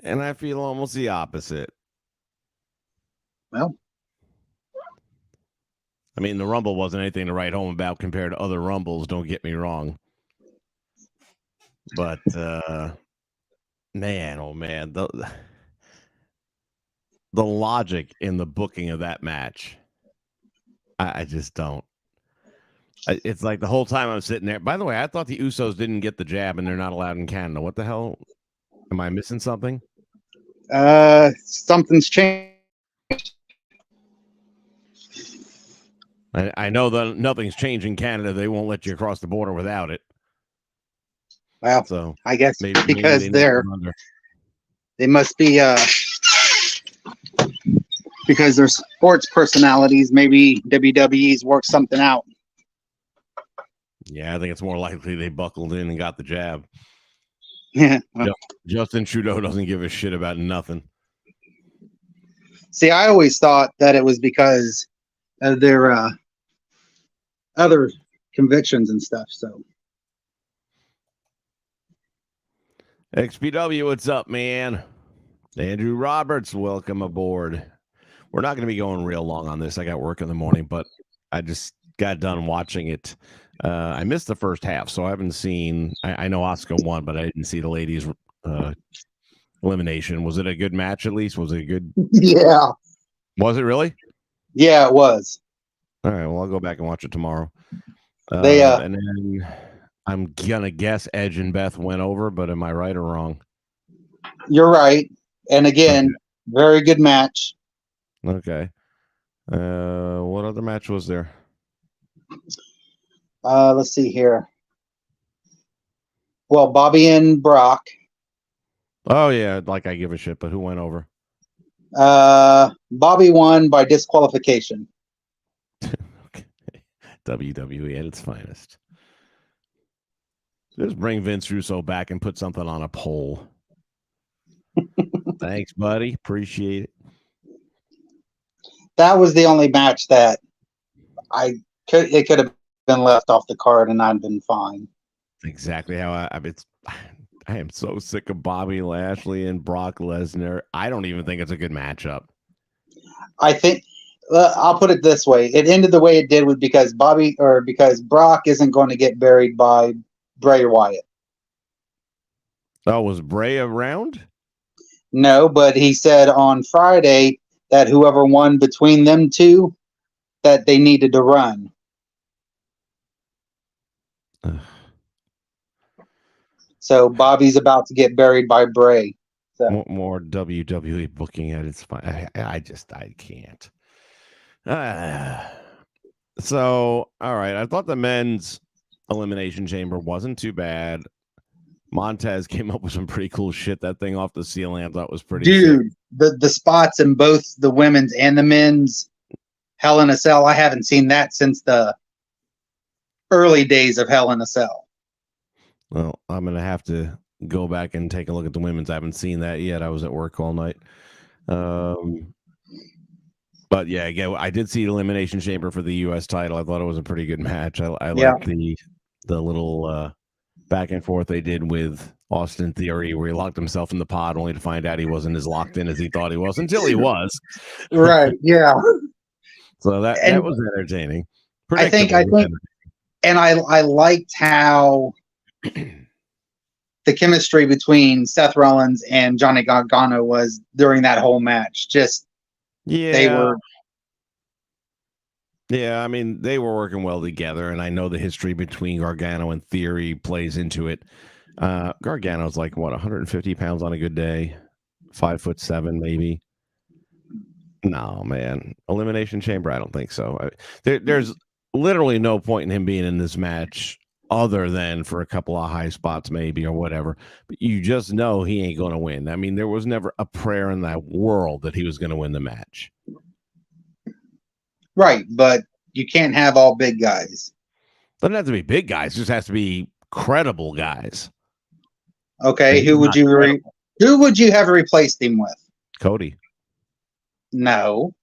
And I feel almost the opposite. Well, I mean, the Rumble wasn't anything to write home about compared to other Rumbles, don't get me wrong. But, man, oh man, the logic in the booking of that match, I just don't. It's like the whole time I'm sitting there. By the way, I thought the Usos didn't get the jab and they're not allowed in Canada. What the hell? Am I missing something? something's changed. I know that nothing's changed in Canada. They won't let you across the border without it. Well, So I guess maybe because they must be because they're sports personalities. Maybe WWE's worked something out. Yeah, I think it's more likely they buckled in and got the jab. Yeah. Well, Justin Trudeau doesn't give a shit about nothing. see, I always thought that it was because of their other convictions and stuff. So XPW, what's up, man? Andrew Roberts, welcome aboard. We're not going to be going real long on this. I got work in the morning, but I just got done watching it. I missed the first half, so I haven't seen. I know Asuka won, but I didn't see the ladies' elimination. Was it a good match? At least was it good? yeah, Was it really? yeah, it was. All right. Well, I'll go back and watch it tomorrow. They and then I'm gonna guess Edge and Beth went over, but am I right or wrong? You're right. And again, very good match. Okay. What other match was there? Let's see here. Well, Bobby and Brock. Oh yeah, like I give a shit, but who went over? Bobby won by disqualification. Okay. WWE at its finest. Just bring Vince Russo back and put something on a poll. Thanks, buddy. Appreciate it. That was the only match that it could have been left off the card and I'd been fine. Exactly how I am so sick of Bobby Lashley and Brock Lesnar. I don't even think it's a good matchup. I think I'll put it this way: it ended the way it did because Brock isn't going to get buried by Bray Wyatt. Oh, was Bray around? No, but he said on Friday that whoever won between them two, that they needed to run. So Bobby's about to get buried by Bray. So. More WWE booking at its fine. I can't. So, all right. I thought the men's elimination chamber wasn't too bad. Montez came up with some pretty cool shit. That thing off the ceiling I thought was pretty Dude, sick. The spots in both the women's and the men's Hell in a Cell, I haven't seen that since the early days of Hell in a Cell. Well, I'm going to have to go back and take a look at the women's. I haven't seen that yet. I was at work all night. But yeah, again, I did see Elimination Chamber for the U.S. title. I thought it was a pretty good match. I liked the little back and forth they did with Austin Theory, where he locked himself in the pod only to find out he wasn't as locked in as he thought he was until he was. Right. Yeah. So that was entertaining. I think, and I liked how the chemistry between Seth Rollins and Johnny Gargano was during that whole match. They were. Yeah, I mean, they were working well together, and I know the history between Gargano and Theory plays into it. Gargano's like, what, 150 pounds on a good day? 5'7", maybe? No, man. Elimination Chamber? I don't think so. There's literally no point in him being in this match other than for a couple of high spots maybe or whatever. But you just know he ain't going to win. I mean, there was never a prayer in that world that he was going to win the match. Right, but you can't have all big guys. Doesn't have to be big guys. It just has to be credible guys. Okay, who would you have replaced him with? Cody. No.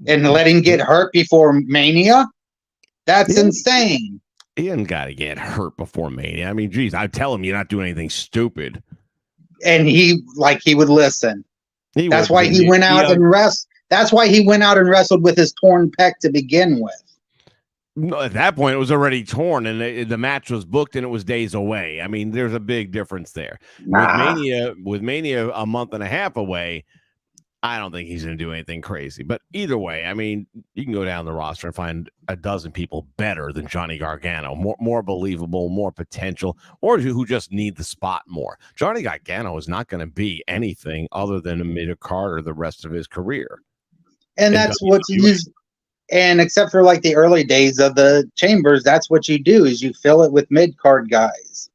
And let him get hurt before Mania? That's insane. He hasn't got to get hurt before Mania. I mean, geez, I tell him you're not doing anything stupid. and he would listen. He That's would. why he went out and That's why he went out and wrestled with his torn pec to begin with. No, at that point, it was already torn, and the match was booked, and it was days away. I mean, there's a big difference there. With Mania a month and a half away, I don't think he's going to do anything crazy. But either way, I mean, you can go down the roster and find a dozen people better than Johnny Gargano, more believable, more potential, or who just need the spot more. Johnny Gargano is not going to be anything other than a mid-card the rest of his career. And that's what you use. And except for like the early days of the Chambers, that's what you do is you fill it with mid-card guys.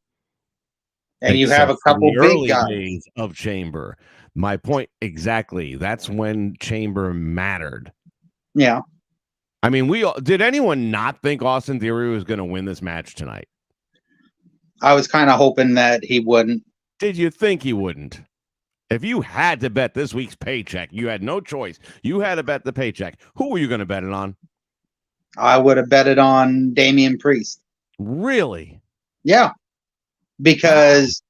And you have a couple big guys. Days of Chamber. My point exactly. That's when Chamber mattered. Yeah. I mean, did anyone not think Austin Theory was going to win this match tonight? I was kind of hoping that he wouldn't. Did you think he wouldn't? If you had to bet this week's paycheck, you had no choice. You had to bet the paycheck. Who were you going to bet it on? I would have bet it on Damian Priest. Really? Yeah. Because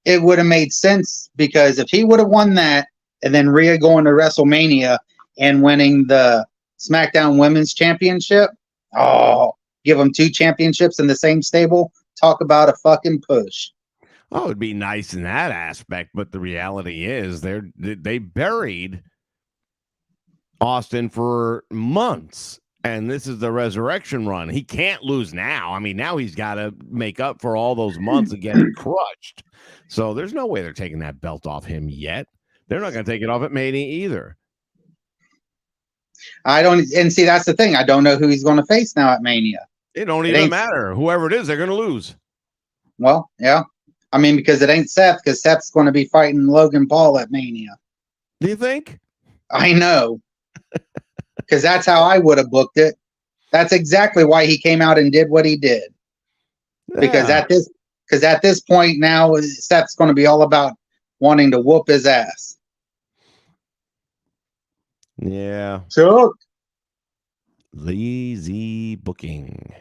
it would have made sense, because if he would have won that and then Rhea going to WrestleMania and winning the SmackDown Women's Championship, give them 2 championships in the same stable. Talk about a fucking push. Oh, it'd be nice in that aspect, but the reality is they buried Austin for months, and this is the resurrection run. He can't lose now. I mean, now he's got to make up for all those months of getting crushed. So there's no way they're taking that belt off him yet. They're not going to take it off at Mania either. And see, that's the thing. I don't know who he's going to face now at Mania. It don't even matter. Whoever it is, they're going to lose. Well, yeah. I mean, because it ain't Seth, because Seth's going to be fighting Logan Paul at Mania. Do you think? I know. Because that's how I would have booked it. That's exactly why he came out and did what he did. Yeah. Because at this point now, Seth's going to be all about wanting to whoop his ass. Yeah. Chuck. Lazy booking.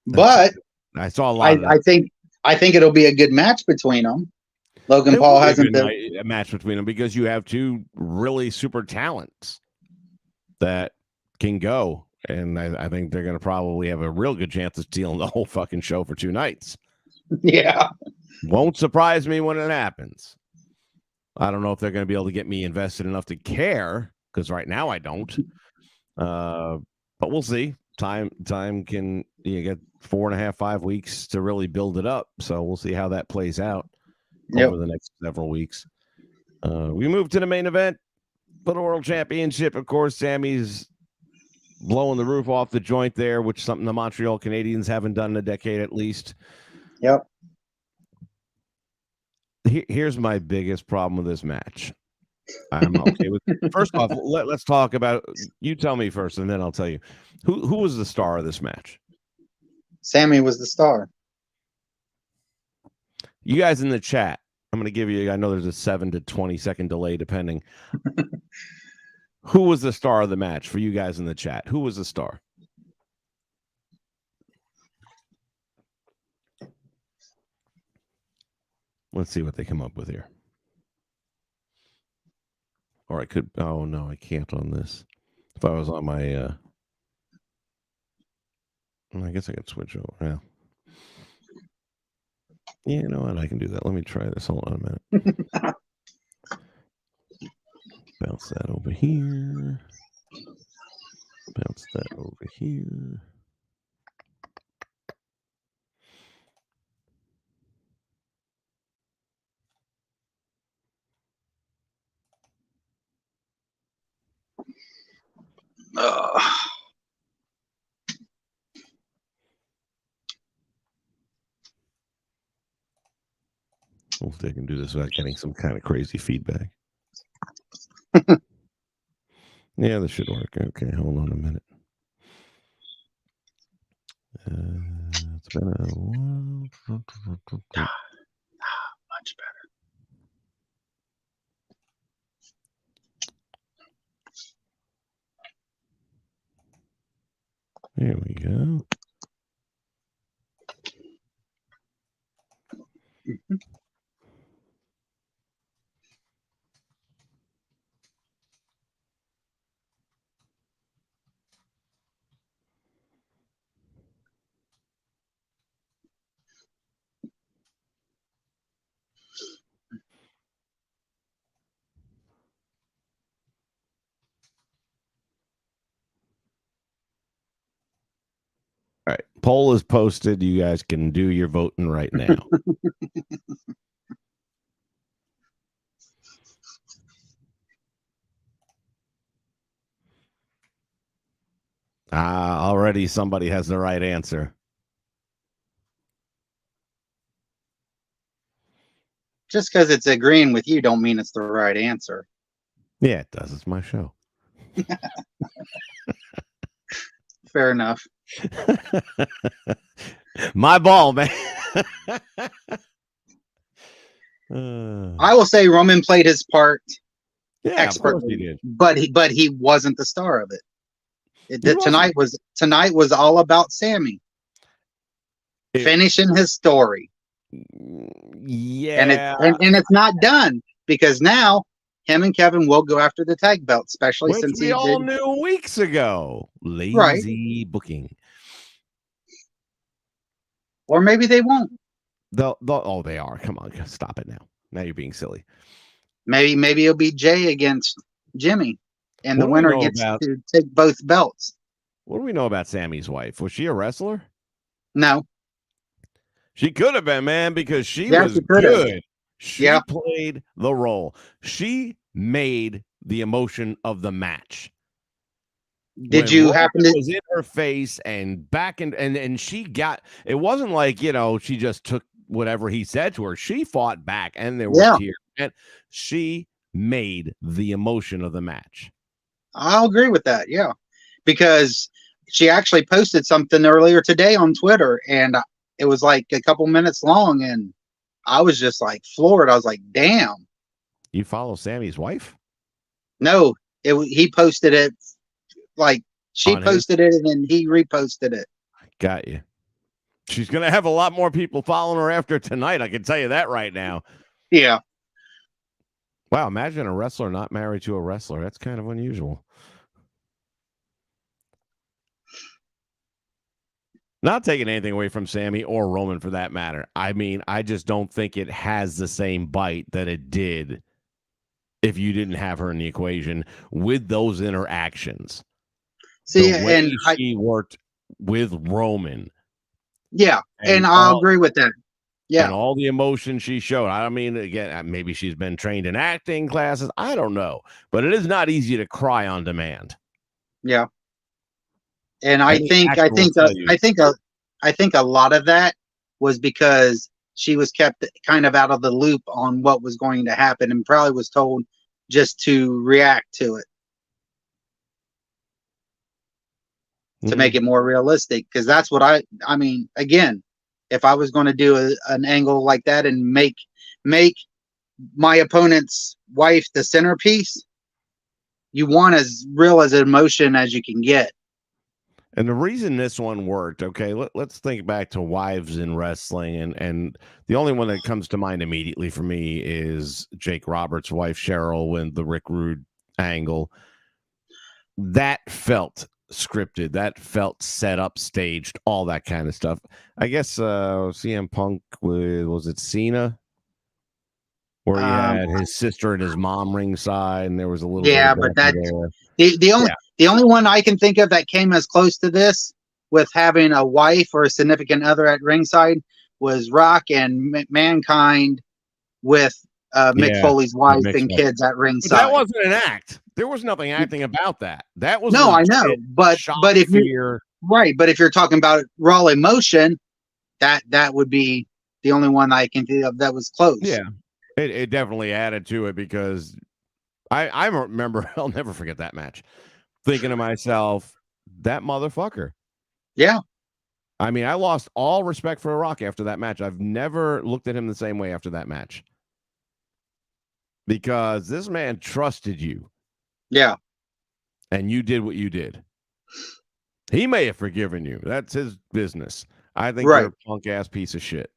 But I saw a lot of that. I think it'll be a good match between them. Logan Paul hasn't been a match between them because you have 2 really super talents that can go, and I think they're going to probably have a real good chance of stealing the whole fucking show for 2 nights. Yeah, won't surprise me when it happens. I don't know if they're going to be able to get me invested enough to care, because right now I don't. But we'll see. Time can get 4.5, 5 weeks to really build it up. So we'll see how that plays out over the next several weeks. We move to the main event for the World Championship. Of course, Sammy's blowing the roof off the joint there, which is something the Montreal Canadiens haven't done in a decade at least. Yep. Here's my biggest problem with this match. I'm okay with it. First off, let's talk about, you tell me first, and then I'll tell you. Who was the star of this match? Sammy was the star. You guys in the chat, I'm going to give you, I know there's a 7 to 20 second delay depending. Who was the star of the match for you guys in the chat? Who was the star? Let's see what they come up with here. Or I could, oh no, I can't on this. If I was on my, I guess I could switch over. Yeah. You know what? I can do that. Let me try this. Hold on a minute. Bounce that over here. Bounce that over here. Hopefully I can do this without getting some kind of crazy feedback. Yeah, this should work. Okay, hold on a minute. It's been a while. Much better. There we go. All right. Poll is posted. You guys can do your voting right now. Already somebody has the right answer. Just because it's agreeing with you don't mean it's the right answer. Yeah, it does. It's my show. Fair enough. My ball, man. I will say Roman played his part yeah, expertly, of course he did. but he wasn't the star of it. Wasn't. Tonight was all about Sammy finishing his story. Yeah, and it's not done because now him and Kevin will go after the tag belt, especially which since we he all did. knew weeks ago. Lazy booking. Or maybe they won't. Oh, they are. Come on, stop it now. Now you're being silly. Maybe it'll be Jay against Jimmy, and What the do we winner know gets about- to take both belts. What do we know about Sammy's wife? Was she a wrestler? No, She could have been, man, because she Yeah, was she could have. good. She Yeah. played the role. She made the emotion of the match. Did When you Roman happen to? was in her face and back and she got it wasn't like, you know, she just took whatever he said to her. She fought back and there were Yeah. tears. And she made the emotion of the match. I'll agree with that. Yeah, because she actually posted something earlier today on Twitter, and it was like a couple minutes long, and I was just like floored. I was like, "Damn!" You follow Sammy's wife? No, he posted it like she On his- posted it, and then he reposted it. Got you. She's going to have a lot more people following her after tonight. I can tell you that right now. Yeah, Wow, imagine a wrestler not married to a wrestler. That's kind of unusual. Not taking anything away from Sammy or Roman for that matter. I mean, I just don't think it has the same bite that it did if you didn't have her in the equation with those interactions. see, the way and she worked with Roman. and I'll agree with that. Yeah, And all the emotion she showed. I mean, again, maybe she's been trained in acting classes. I don't know. But it is not easy to cry on demand. yeah. And I Any think actor will tell you. I think a lot of that was because she was kept kind of out of the loop on what was going to happen, and probably was told just to react to it to make it more realistic. Because that's what I mean. Again, if I was going to do an angle like that and make my opponent's wife the centerpiece, you want as real as an emotion as you can get. And the reason this one worked, okay, let's think back to wives in wrestling. And the only one that comes to mind immediately for me is Jake Roberts' wife, Cheryl, when the Rick Rude angle. That felt scripted. That felt set up, staged, all that kind of stuff. I guess CM Punk was it Cena? Where he had his sister and his mom ringside, and there was a little bit but of that there. the only one I can think of that came as close to this with having a wife or a significant other at ringside was Rock and Mankind with Mick Foley's wife and kids at ringside. But that wasn't an act. There was nothing acting about that. That was I know, but if you're right, but if you're talking about raw emotion, that would be the only one I can think of that was close. Yeah. It definitely added to it because I remember, I'll never forget that match, thinking to myself, that motherfucker. Yeah. I mean, I lost all respect for Rock after that match. I've never looked at him the same way after that match. Because this man trusted you. Yeah. And you did what you did. He may have forgiven you. That's his business. I think you're a punk ass piece of shit.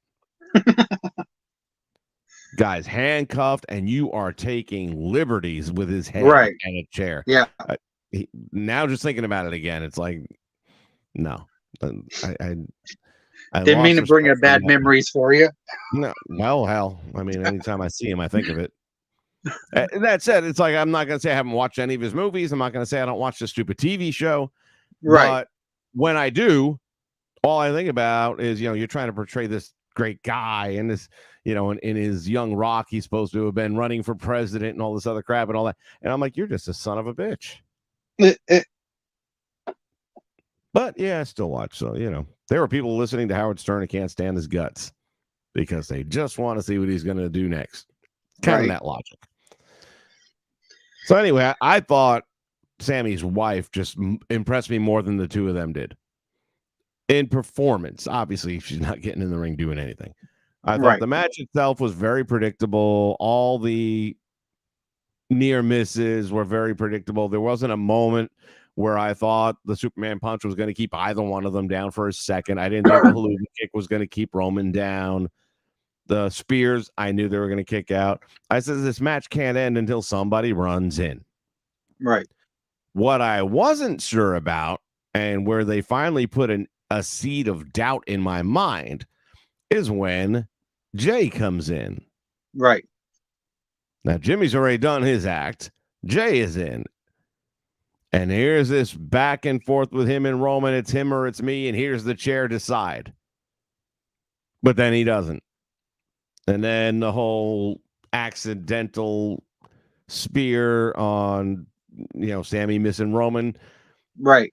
Guy's handcuffed, and you are taking liberties with his head Right. and a chair. Yeah. Now, just thinking about it again, it's like, no. I Didn't mean lost to bring respect up for bad him. memories for you. No, well, hell, I mean, anytime I see him, I think of it. That said, it's like I'm not going to say I haven't watched any of his movies. I'm not going to say I don't watch the stupid TV show. Right. But when I do, all I think about is, you're trying to portray this great guy and this, in his young rock, he's supposed to have been running for president and all this other crap and all that. And I'm like, you're just a son of a bitch. But yeah, I still watch. So, there are people listening to Howard Stern who can't stand his guts because they just want to see what he's going to do next. Kind of that logic. So anyway, I thought Sammy's wife just impressed me more than the two of them did. In performance, obviously, she's not getting in the ring doing anything. I thought the match itself was very predictable. All the near misses were very predictable. There wasn't a moment where I thought the Superman punch was going to keep either one of them down for a second. I didn't think the Haluva kick was going to keep Roman down. The spears, I knew they were going to kick out. I said, this match can't end until somebody runs in. Right. What I wasn't sure about, and where they finally put a seed of doubt in my mind, is when Jay comes in. Right. Now, Jimmy's already done his act. Jay is in. And here's this back and forth with him and Roman. It's him or it's me, and here's the chair decide. But then he doesn't. And then the whole accidental spear on, Sammy missing Roman. Right.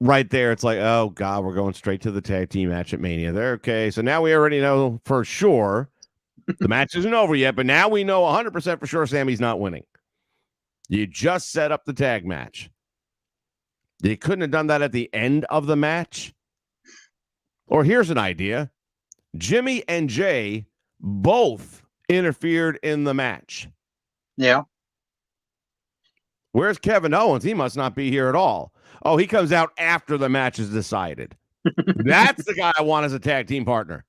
Right there, it's like, oh, God, we're going straight to the tag team match at Mania. They're okay. So now we already know for sure the match isn't over yet, but now we know 100% for sure Sammy's not winning. You just set up the tag match. You couldn't have done that at the end of the match. Or here's an idea. Jimmy and Jay both interfered in the match. Yeah. Where's Kevin Owens? He must not be here at all. Oh, he comes out after the match is decided. That's the guy I want as a tag team partner.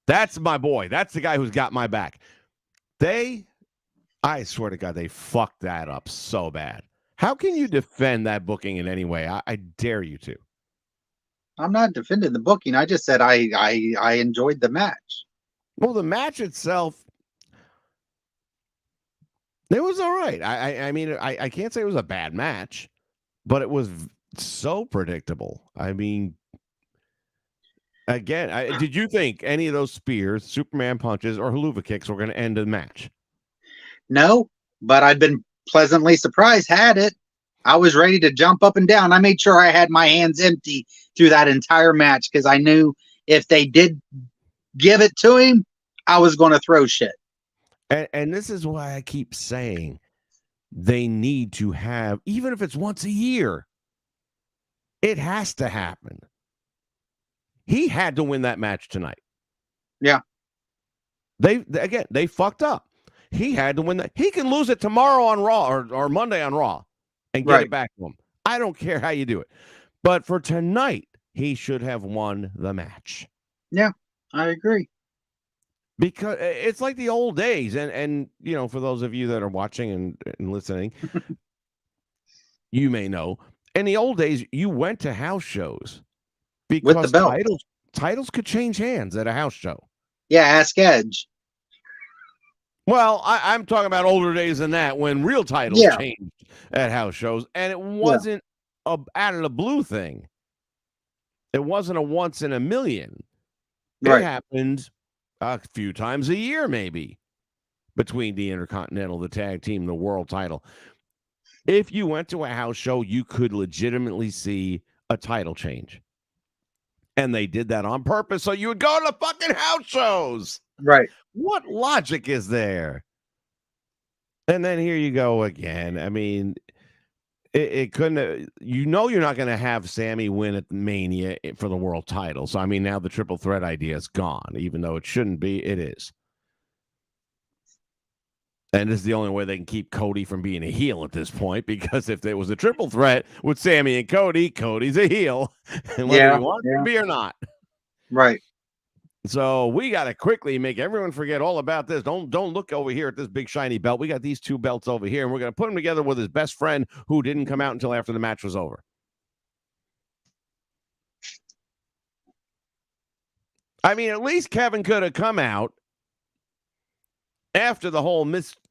That's my boy. That's the guy who's got my back. I swear to God, they fucked that up so bad. How can you defend that booking in any way? I dare you to. I'm not defending the booking. I just said I enjoyed the match. Well, the match itself, it was all right. I mean, I can't say it was a bad match, but it was so predictable. I mean, again, did you think any of those spears, Superman punches, or Haluva kicks were going to end the match? No, but I've been pleasantly surprised had it. I was ready to jump up and down. I made sure I had my hands empty through that entire match because I knew if they did give it to him, I was going to throw shit. And this is why I keep saying they need to have, even if it's once a year, it has to happen. He had to win that match tonight. Yeah. They fucked up. He had to win that. He can lose it tomorrow on Raw or Monday on Raw and get it back to him. I don't care how you do it. But for tonight, he should have won the match. Yeah, I agree. Because it's like the old days. And for those of you that are watching and listening, you may know, in the old days, you went to house shows because with the belt. Titles could change hands at a house show. Yeah, ask Edge. Well, I'm talking about older days than that, when real titles changed at house shows, and it wasn't a out of the blue thing. It wasn't a once in a million. It happened a few times a year, maybe, between the Intercontinental, the tag team, the world title. If you went to a house show, you could legitimately see a title change. And they did that on purpose, so you would go to the fucking house shows. Right. What logic is there? And then here you go again. I mean, it couldn't. You're not going to have Sammy win at Mania for the world title. So I mean, now the triple threat idea is gone, even though it shouldn't be. It is. And this is the only way they can keep Cody from being a heel at this point, because if there was a triple threat with Sammy and Cody, Cody's a heel, and whether he wants to be or not. Right. So we got to quickly make everyone forget all about this. Don't look over here at this big shiny belt. We got these two belts over here, and we're going to put them together with his best friend who didn't come out until after the match was over. I mean, at least Kevin could have come out after the whole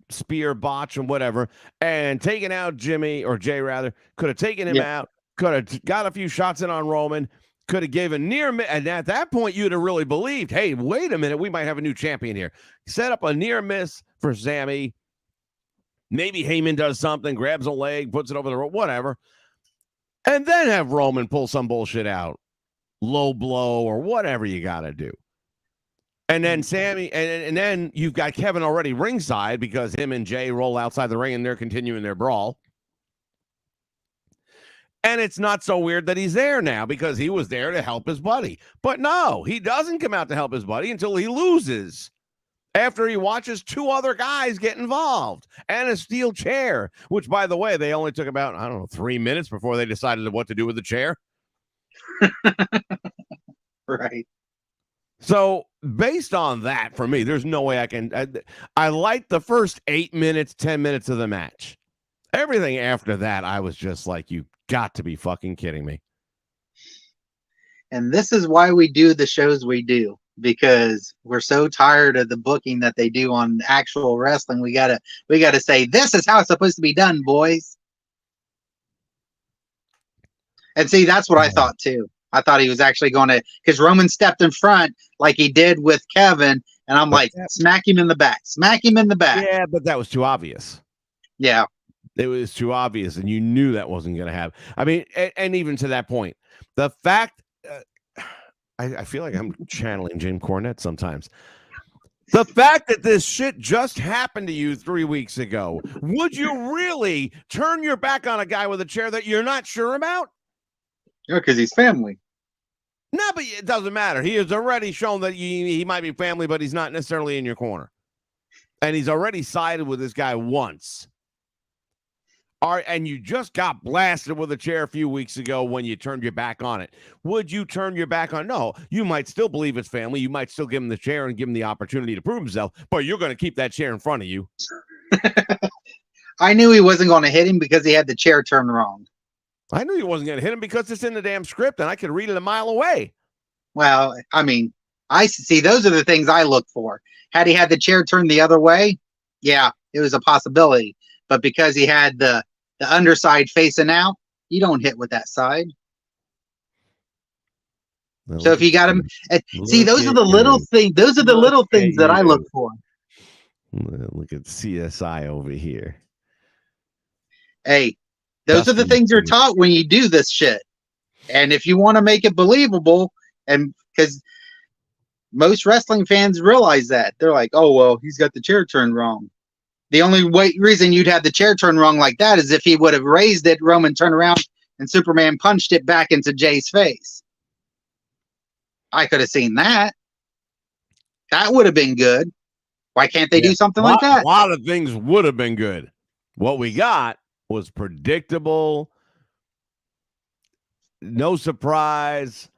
spear botch and whatever and taken out Jimmy, or Jay rather, could have taken him out, could have got a few shots in on Roman, could have given near miss, and at that point you'd have really believed, hey, wait a minute, we might have a new champion here. Set up a near miss for Sammy. Maybe Heyman does something, grabs a leg, puts it over the rope, whatever, and then have Roman pull some bullshit out, low blow or whatever you got to do. And then Sammy, and then you've got Kevin already ringside because him and Jay roll outside the ring and they're continuing their brawl. And it's not so weird that he's there now because he was there to help his buddy. But no, he doesn't come out to help his buddy until he loses. After he watches two other guys get involved and a steel chair, which, by the way, they only took about, 3 minutes before they decided what to do with the chair. Right. So based on that, for me, there's no way I can. I liked the first 8 minutes, 10 minutes of the match. Everything after that, I was just like, you got to be fucking kidding me. And this is why we do the shows we do, because we're so tired of the booking that they do on actual wrestling. We gotta say, this is how it's supposed to be done, boys. And see, that's what I thought too. I thought he was actually going to, because Roman stepped in front like he did with Kevin, and I'm like, smack him in the back. Yeah, but that was too obvious. Yeah. It was too obvious, and you knew that wasn't going to happen. I mean, and even to that point, the fact, I feel like I'm channeling Jim Cornette sometimes. The fact that this shit just happened to you 3 weeks ago, would you really turn your back on a guy with a chair that you're not sure about? Yeah, because he's family. No, but it doesn't matter. He has already shown that he might be family, but he's not necessarily in your corner. And he's already sided with this guy once. And you just got blasted with a chair a few weeks ago when you turned your back on it. Would you turn your back on? No, you might still believe it's family. You might still give him the chair and give him the opportunity to prove himself, but you're going to keep that chair in front of you. I knew he wasn't going to hit him because he had the chair turned wrong. I knew he wasn't going to hit him because it's in the damn script and I could read it a mile away. Well, I mean, I see, those are the things I look for. Had he had the chair turned the other way, yeah, it was a possibility. But because he had the underside facing out, you don't hit with that side. So if you got him, see, those are the little things. Those are the little things that I look for. Look at CSI over here. Hey, those are the things you're taught when you do this shit. And if you want to make it believable, and because most wrestling fans realize that, they're like, oh, well, he's got the chair turned wrong. The only reason you'd have the chair turned wrong like that is if he would have raised it, Roman turned around, and Superman punched it back into Jay's face. I could have seen that. That would have been good. Why can't they do something like that? A lot of things would have been good. What we got was predictable, no surprise,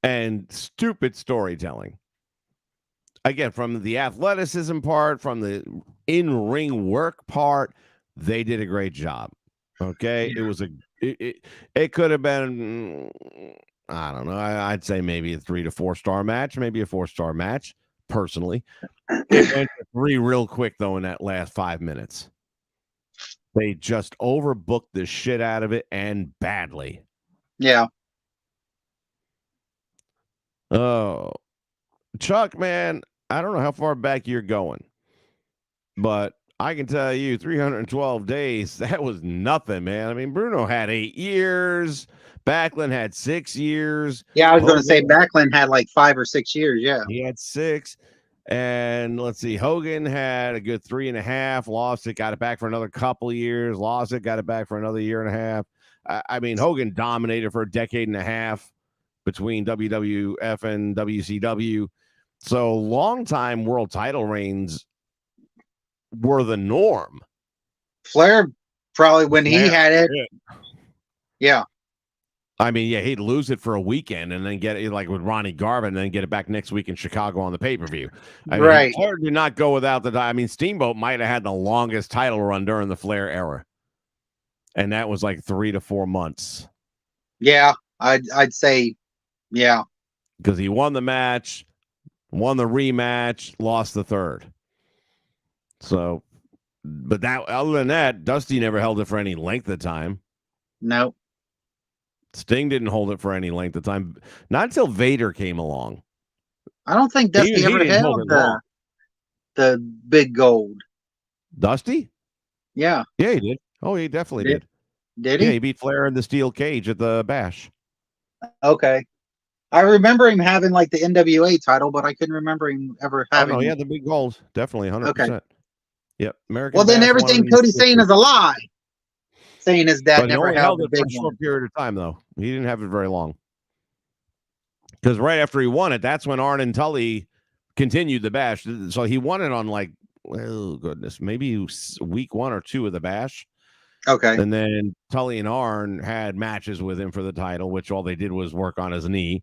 and stupid storytelling. Again, from the athleticism part, from the in-ring work part, they did a great job. Okay, it could have been, I don't know, I'd say maybe a 3 to 4 star match, maybe a 4-star match. Personally, it went to 3 real quick though in that last 5 minutes. They just overbooked the shit out of it, and badly. Yeah. Oh, Chuck, man, I don't know how far back you're going, but I can tell you 312 days, that was nothing, man. I mean, Bruno had 8 years. Backlund had 6 years. Yeah, I was going to say Backlund had like 5 or 6 years. Yeah. He had 6. And let's see, Hogan had a good 3.5, lost it, got it back for another couple of years, lost it, got it back for another 1.5 years. I mean, Hogan dominated for a decade and a half between WWF and WCW. So long-time world title reigns were the norm. Flair, probably when he had it. Yeah. I mean, yeah, he'd lose it for a weekend and then get it like with Ronnie Garvin and then get it back next week in Chicago on the pay-per-view. I mean, Flair did not go without the. I mean, Steamboat might have had the longest title run during the Flair era, and that was like 3 to 4 months. Yeah, I'd say, yeah, because he won the match, won the rematch, lost the third. So, but that other than that, Dusty never held it for any length of time. No. Sting didn't hold it for any length of time. Not until Vader came along. I don't think Dusty ever held the big gold. Dusty? Yeah. Yeah, he did. Oh, he definitely did. Did he? Yeah, he beat Flair in the steel cage at the Bash. Okay. I remember him having like the NWA title, but I couldn't remember him ever having. Oh, no, he had the big gold. Definitely, 100%. Okay. Yep. American well, then Bash everything Cody's saying is a lie. Saying his dad never held it for a short period of time, though. He didn't have it very long. Because right after he won it, that's when Arn and Tully continued the Bash. So he won it on like, oh, goodness, maybe week 1 or 2 of the Bash. Okay. And then Tully and Arn had matches with him for the title, which all they did was work on his knee.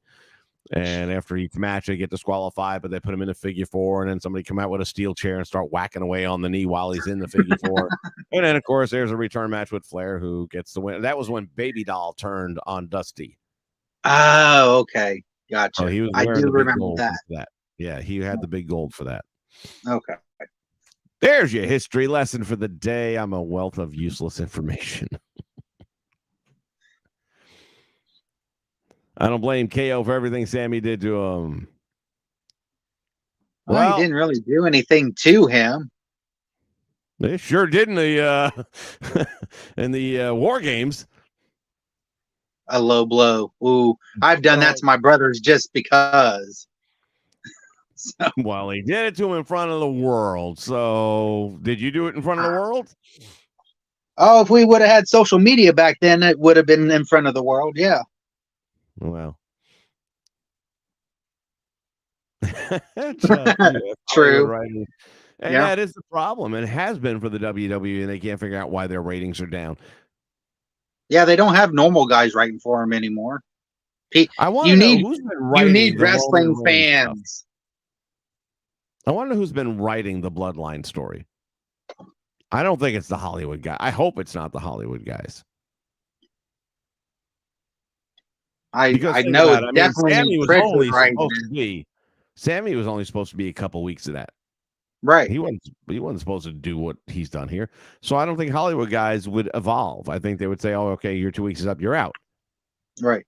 And after each match, they get disqualified, but they put him in a figure 4, and then somebody come out with a steel chair and start whacking away on the knee while he's in the figure 4. And then, of course, there's a return match with Flair, who gets the win. That was when Baby Doll turned on Dusty. Oh, okay. Gotcha. Oh, he was I do remember that. Yeah, he had the big gold for that. Okay. There's your history lesson for the day. I'm a wealth of useless information. I don't blame KO for everything Sammy did to him. Well, he didn't really do anything to him. They sure did in the in the War Games. A low blow. Ooh, I've done that to my brothers just because. So. Well, he did it to him in front of the world. So, did you do it in front of the world? Oh, if we would have had social media back then, it would have been in front of the world. Yeah. Well. True. Right. And that is the problem. It has been for the WWE, and they can't figure out why their ratings are down. Yeah, they don't have normal guys writing for them anymore. I want to know who's been writing. You need wrestling fans. I want to know who's been writing the Bloodline story. I don't think it's the Hollywood guy. I hope it's not the Hollywood guys. I know it definitely. Sammy was only supposed to be. Sammy was only supposed to be a couple weeks of that. Right. He wasn't supposed to do what he's done here. So I don't think Hollywood guys would evolve. I think they would say, "Oh, okay, your 2 weeks is up. You're out." Right.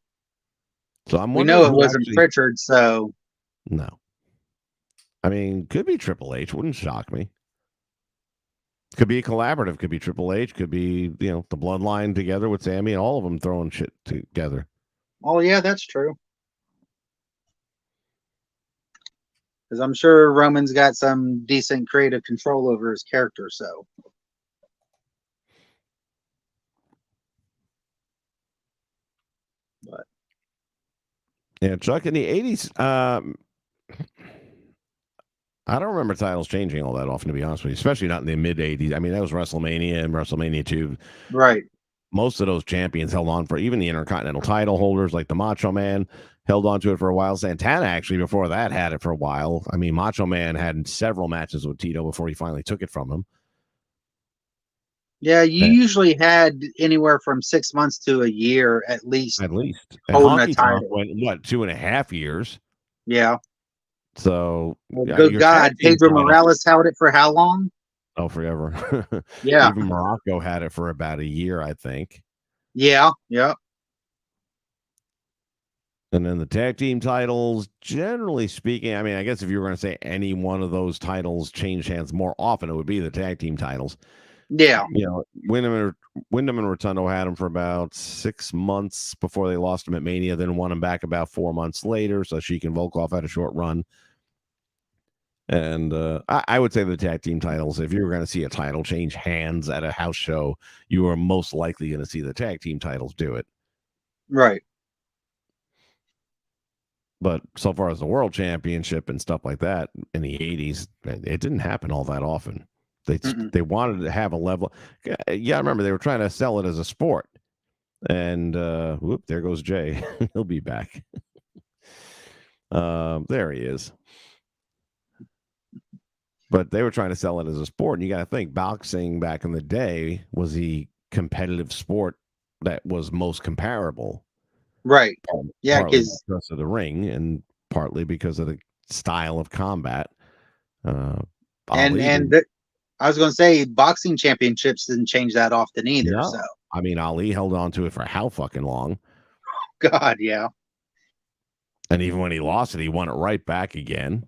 So I'm. We know it wasn't Pritchard, so no. I mean, could be Triple H. Wouldn't shock me. Could be a collaborative. Could be Triple H. Could be the Bloodline together with Sammy and all of them throwing shit together. Oh yeah, that's true. Because I'm sure Roman's got some decent creative control over his character. So. But. Yeah, Chuck, in the 80s, I don't remember titles changing all that often, to be honest with you, especially not in the mid-'80s. I mean, that was WrestleMania and WrestleMania 2. Right. Most of those champions held on for, even the Intercontinental title holders, like the Macho Man, held on to it for a while. Santana, actually, before that, had it for a while. I mean, Macho Man had several matches with Tito before he finally took it from him. Yeah, you usually had anywhere from 6 months to a year, at least. At least. And Honky Tonk went, 2.5 years? Yeah. So, good God, Pedro Morales held it for how long? Oh, forever. Yeah. Even Morocco had it for about a year, I think. Yeah. Yeah. And then the tag team titles, generally speaking, I mean, I guess if you were going to say any one of those titles changed hands more often, it would be the tag team titles. Yeah. Wyndham and Rotundo had them for about 6 months before they lost them at Mania, then won them back about 4 months later. So Sheik and Volkov had a short run. And I would say the tag team titles, if you were going to see a title change hands at a house show, you are most likely going to see the tag team titles do it. Right. But so far as the world championship and stuff like that in the 80s, it didn't happen all that often. They wanted to have a level. Yeah, I remember they were trying to sell it as a sport. And whoop, there goes Jay. He'll be back. There he is. But they were trying to sell it as a sport, and you got to think boxing back in the day was the competitive sport that was most comparable. Right. Yeah, partly because because of the ring and partly because of the style of combat. Ali I was going to say boxing championships didn't change that often either. no, So, I mean Ali held on to it for how fucking long, God, yeah. and even when he lost it, he won it right back again.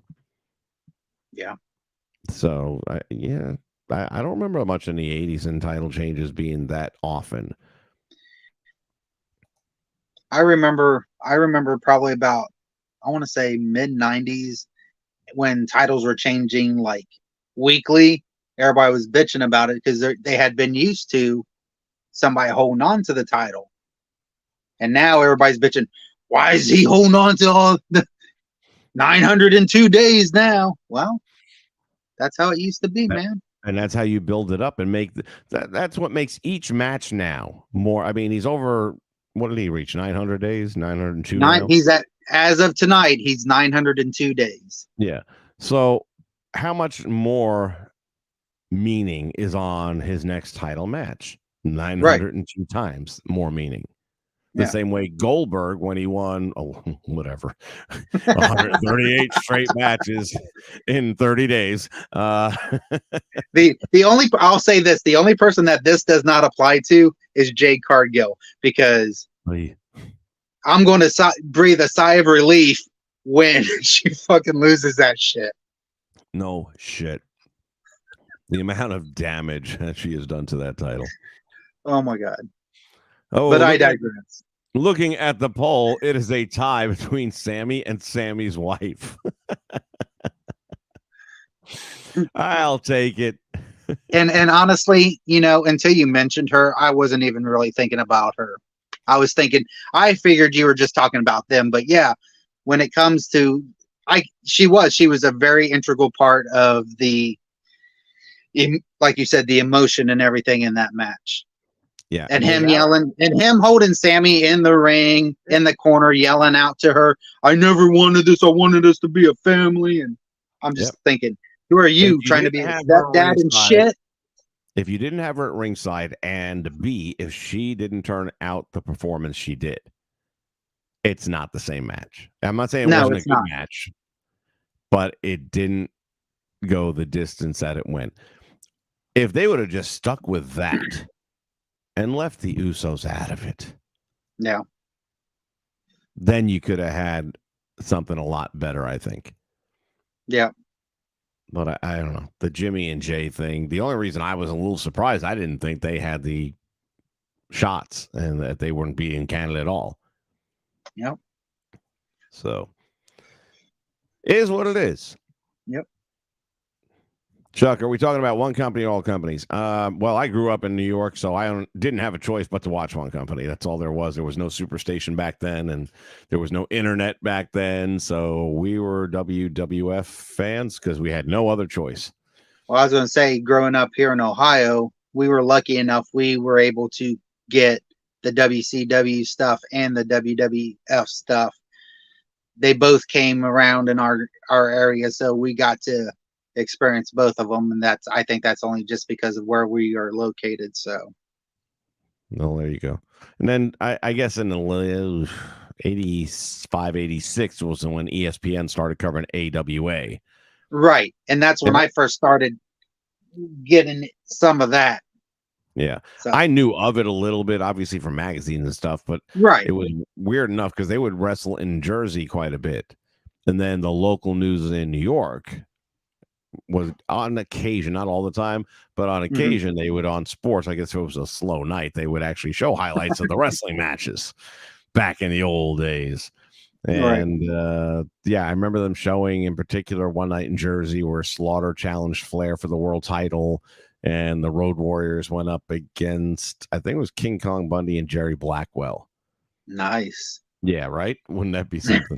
Yeah. So I don't remember much in the '80s and title changes being that often. I remember probably about, I want to say mid 90s when titles were changing like weekly. Everybody was bitching about it because they had been used to somebody holding on to the title. And now everybody's bitching, why is he holding on to all the 902 days now? Well, that's how it used to be, man. And that's how you build it up and make that's what makes each match now more. I mean, he's over, what did he reach? 900 days, 902 now? He's at, as of tonight, he's 902 days. Yeah. So how much more meaning is on his next title match? 902 times more meaning. The same way Goldberg, when he won, whatever, 138 straight matches in 30 days. The only, I'll say this, the only person that this does not apply to is Jade Cargill, because I'm going to breathe a sigh of relief when she fucking loses that shit. No shit. The amount of damage that she has done to that title. Oh my God. Oh, but I digress. Looking at the poll, it is a tie between Sammy and Sammy's wife. I'll take it. and honestly, you know, until you mentioned her, I wasn't even really thinking about her. I figured you were just talking about them, but yeah, when it comes to, she was a very integral part of the, like you said, the emotion and everything in that match. Yeah. And him yelling, and him holding Sammy in the ring, in the corner, yelling out to her, I never wanted this. I wanted us to be a family. And I'm just thinking, who are you trying to be a stepdad and shit? If you didn't have her at ringside, and B, if she didn't turn out the performance she did, it's not the same match. I'm not saying it wasn't a good match, but it didn't go the distance that it went. If they would have just stuck with that and left the Usos out of it, then you could have had something a lot better, I think. Yeah. But I don't know. The Jimmy and Jay thing, the only reason I was a little surprised, I didn't think they had the shots and that they wouldn't be in Canada at all. Yep. So, it is what it is. Yep. Chuck, are we talking about one company or all companies? Well, I grew up in New York, so I didn't have a choice but to watch one company. That's all there was. There was no Superstation back then, and there was no internet back then. So we were WWF fans because we had no other choice. Well, I was going to say, growing up here in Ohio, we were lucky enough we were able to get the WCW stuff and the WWF stuff. They both came around in our area, so we got to experience both of them, and I think that's only just because of where we are located. So, well, there you go. And then I guess in the 85, 86 was when ESPN started covering AWA. Right, and that's when I first started getting some of that. Yeah, so I knew of it a little bit, obviously from magazines and stuff, but it was weird enough because they would wrestle in Jersey quite a bit, and then the local news in New York was on occasion, not all the time, but on occasion they would, on sports, I guess if it was a slow night, they would actually show highlights of the wrestling matches back in the old days. And I remember them showing in particular one night in Jersey where Slaughter challenged Flair for the world title, and the Road Warriors went up against, I think it was King Kong Bundy and Jerry Blackwell. Nice. Yeah, right? Wouldn't that be something?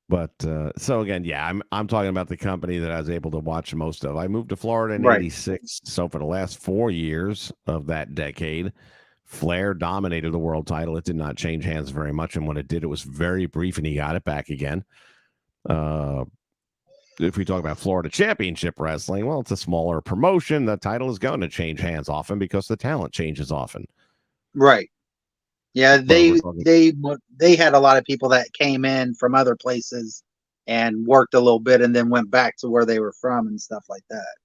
But so again, yeah, I'm talking about the company that I was able to watch most of. I moved to Florida in Right. '86, so for the last 4 years of that decade, Flair dominated the world title. It did not change hands very much, and when it did, it was very brief, and he got it back again. If we talk about Florida Championship Wrestling, well, it's a smaller promotion. The title is going to change hands often because the talent changes often. Right. Yeah, But we're talking, they had a lot of people that came in from other places and worked a little bit and then went back to where they were from and stuff like that.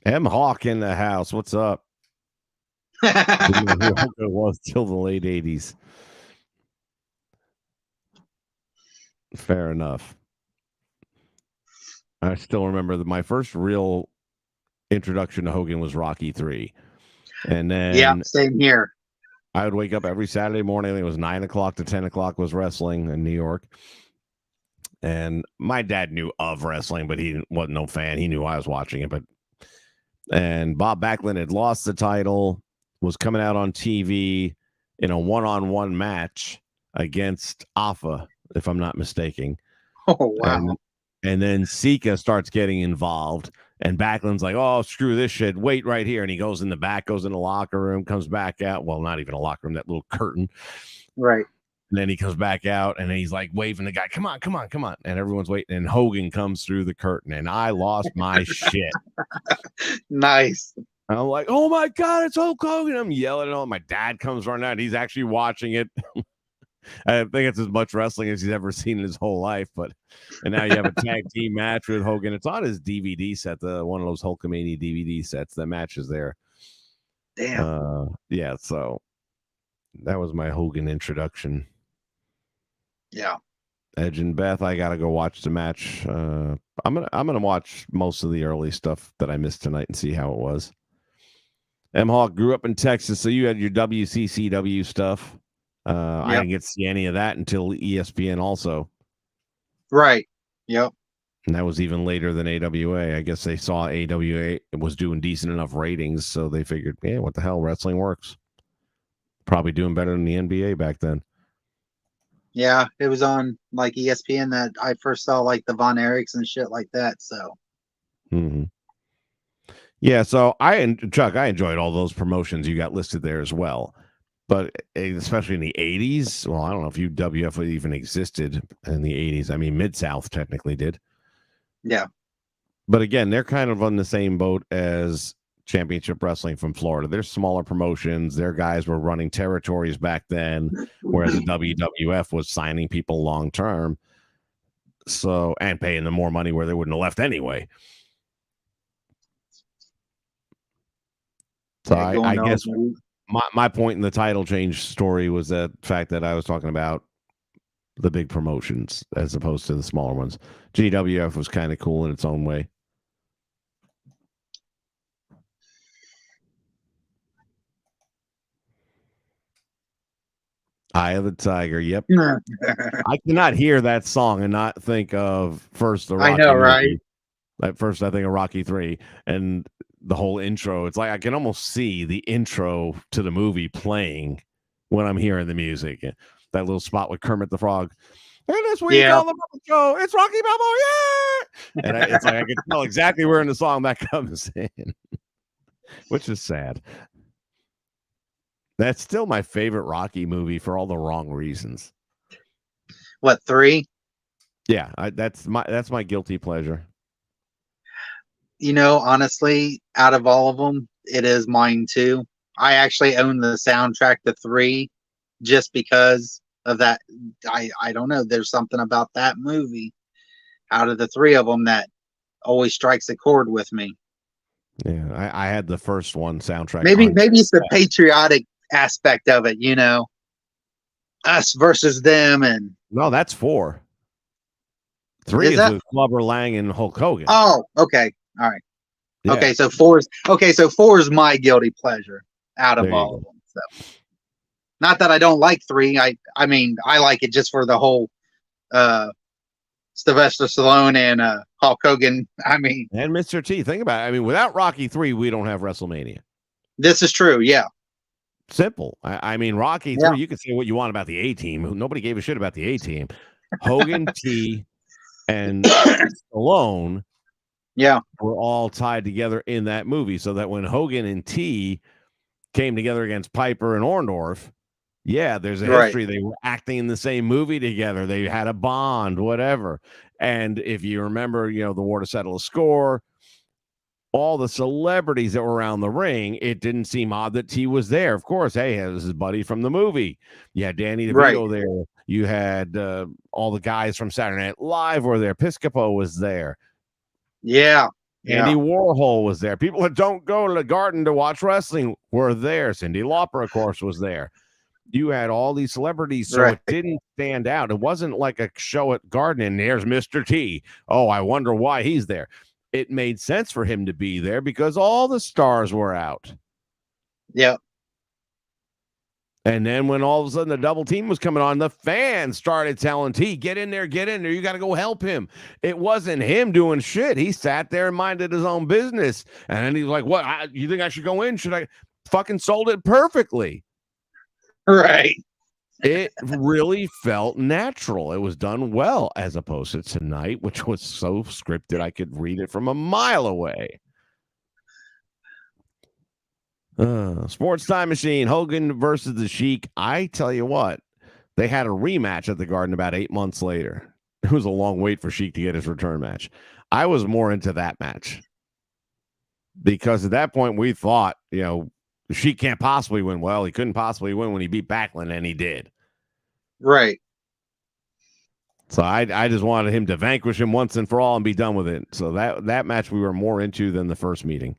M. Hawk in the house. What's up? Didn't know who Hogan was till the late '80s. Fair enough. I still remember that my first real introduction to Hogan was Rocky 3. And Yeah, then same here. I would wake up every Saturday morning. I think it was 9 o'clock to 10 o'clock was wrestling in New York. And my dad knew of wrestling, but he wasn't no fan. He knew I was watching it. And Bob Backlund had lost the title, was coming out on TV in a one-on-one match against Alpha, if I'm not mistaken. Oh, wow. And then Sika starts getting involved, and Backlund's like, "Oh, screw this shit. Wait right here." And he goes in the back, goes in the locker room, comes back out. Well, not even a locker room, that little curtain. Right. And then he comes back out, and he's like waving the guy, "Come on, come on, come on!" And everyone's waiting. And Hogan comes through the curtain, and I lost my shit. Nice. And I'm like, "Oh my god, it's Hulk Hogan!" I'm yelling at all. My dad comes running out. He's actually watching it. I think it's as much wrestling as he's ever seen in his whole life. And now you have a tag team match with Hogan. It's on his DVD set, one of those Hulkamania DVD sets. The match is there. Damn. Yeah. So that was my Hogan introduction. Yeah. Edge and Beth, I gotta go watch the match. I'm gonna watch most of the early stuff that I missed tonight and see how it was. M. Hawk grew up in Texas, so you had your WCCW stuff. I didn't get to see any of that until ESPN also. Right. Yep. And that was even later than AWA. I guess they saw AWA was doing decent enough ratings, so they figured, yeah, what the hell, wrestling works. Probably doing better than the NBA back then. Yeah, it was on like ESPN that I first saw like the Von Erichs and shit like that. So. Mm-hmm. Yeah, so Chuck, I enjoyed all those promotions you got listed there as well. But especially in the 80s, well, I don't know if UWF even existed in the 80s. I mean, Mid-South technically did. Yeah. But again, they're kind of on the same boat as Championship Wrestling from Florida. They're smaller promotions. Their guys were running territories back then, whereas the WWF was signing people long term. So, and paying them more money where they wouldn't have left anyway. So I guess my point in the title change story was that fact that I was talking about the big promotions as opposed to the smaller ones. GWF was kind of cool in its own way. Eye of the Tiger. Yep. I cannot hear that song and not think of first the Rocky movie. Right? At first, I think of Rocky 3 and the whole intro. It's like I can almost see the intro to the movie playing when I'm hearing the music. That little spot with Kermit the Frog. And this week on the Muppet Show, it's Rocky Balboa, yeah! And it's like I can tell exactly where in the song that comes in, which is sad. That's still my favorite Rocky movie for all the wrong reasons. What, 3? Yeah, that's my guilty pleasure. You know, honestly, out of all of them, it is mine too. I actually own the soundtrack to 3 just because of that. I don't know. There's something about that movie out of the 3 of them that always strikes a chord with me. Yeah, I had the first one soundtrack. Maybe it's the patriotic aspect of it, you know, us versus them. And no, that's 4. 3 is with Clubber Lang and Hulk Hogan. Oh, okay. All right. Yeah. Okay, so 4 is my guilty pleasure out of all of them. So, not that I don't like 3. I mean, I like it just for the whole Sylvester Stallone and Hulk Hogan. I mean, and Mr. T. Think about it. I mean, without Rocky 3, we don't have WrestleMania. This is true. Yeah. Simple. I mean, Rocky 3, you can say what you want about the A-Team. Nobody gave a shit about the A-Team. Hogan, T, and Stallone were all tied together in that movie, so that when Hogan and T came together against Piper and Orndorff, there's a history. They were acting in the same movie together. They had a bond, whatever. And if you remember, the war to settle a score, all the celebrities that were around the ring, it didn't seem odd that T was there. Of course, hey, this is his buddy from the movie. You had Danny DeVito there. You had all the guys from Saturday Night Live were there. Piscopo was there. Yeah. Andy Warhol was there. People that don't go to the Garden to watch wrestling were there. Cyndi Lauper, of course, was there. You had all these celebrities, so it didn't stand out. It wasn't like a show at Garden and there's Mr. T. Oh, I wonder why he's there. It made sense for him to be there because all the stars were out. Yep. And then when all of a sudden the double team was coming on, the fans started telling T, get in there. You got to go help him. It wasn't him doing shit. He sat there and minded his own business. And then he was like, what? You think I should go in? Should I? Fucking sold it perfectly. Right. It really felt natural. It was done well, as opposed to tonight, which was so scripted I could read it from a mile away. Sports Time Machine, Hogan versus the Sheik. I tell you what, they had a rematch at the Garden about 8 months later. It was a long wait for Sheik to get his return match. I was more into that match because at that point we thought, Sheik can't possibly win. Well, he couldn't possibly win when he beat Backlund, and he did. Right. So I just wanted him to vanquish him once and for all and be done with it. So that match we were more into than the first meeting.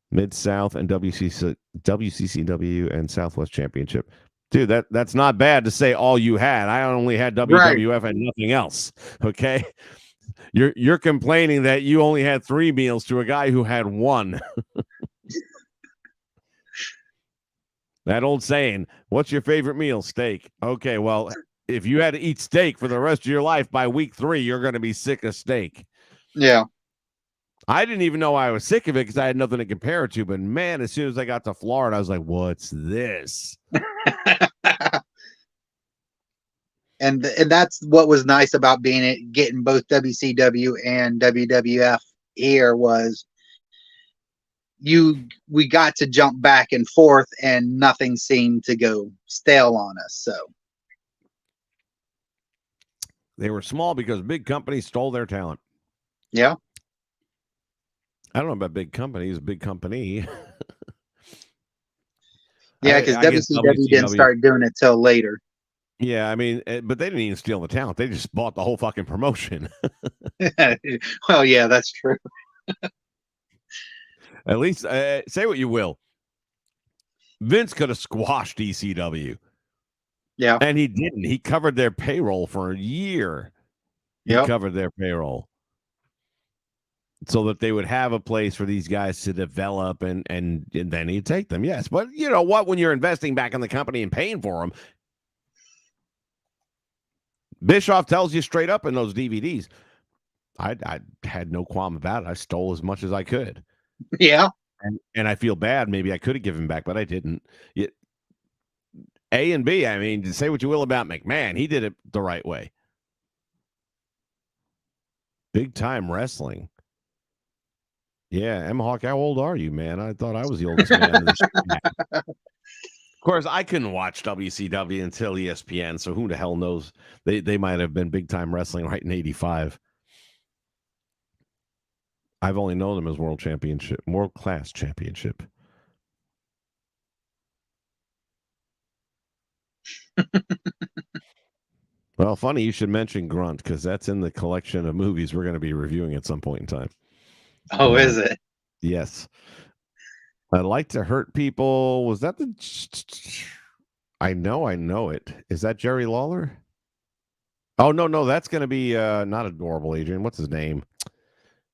Mid-South and WCCW and Southwest Championship. Dude, that's not bad to say all you had. I only had WWF and nothing else. Okay? You're complaining that you only had 3 meals to a guy who had 1. That old saying, what's your favorite meal? Steak. Okay, well, if you had to eat steak for the rest of your life, by week 3, you're going to be sick of steak. Yeah. I didn't even know I was sick of it because I had nothing to compare it to. But, man, as soon as I got to Florida, I was like, what's this? And that's what was nice about getting both WCW and WWF here was we got to jump back and forth and nothing seemed to go stale on us. So they were small because big companies stole their talent. Yeah. I don't know about big companies, big company. Yeah, because WCW didn't start doing it till later. Yeah, I mean, but they didn't even steal the talent. They just bought the whole fucking promotion. Well, yeah, that's true. At least, say what you will. Vince could have squashed ECW. Yeah. And he didn't. He covered their payroll for a year. He covered their payroll so that they would have a place for these guys to develop and then he'd take them. Yes. But you know what? When you're investing back in the company and paying for them, Bischoff tells you straight up in those DVDs, I had no qualm about it. I stole as much as I could. Yeah. And I feel bad. Maybe I could have given back, but I didn't. A and B, I mean, say what you will about McMahon. He did it the right way. Big time wrestling. Yeah, M. Hawk, how old are you, man? I thought I was the oldest man in this. Of course, I couldn't watch WCW until ESPN, so who the hell knows? They might have been big time wrestling right in '85. I've only known them as world class championship. Well, funny you should mention Grunt because that's in the collection of movies we're going to be reviewing at some point in time. Oh, is it? Yes. I like to hurt people. Was that the? I know it. Is that Jerry Lawler? Oh no, that's going to be not Adorable Adrian. What's his name?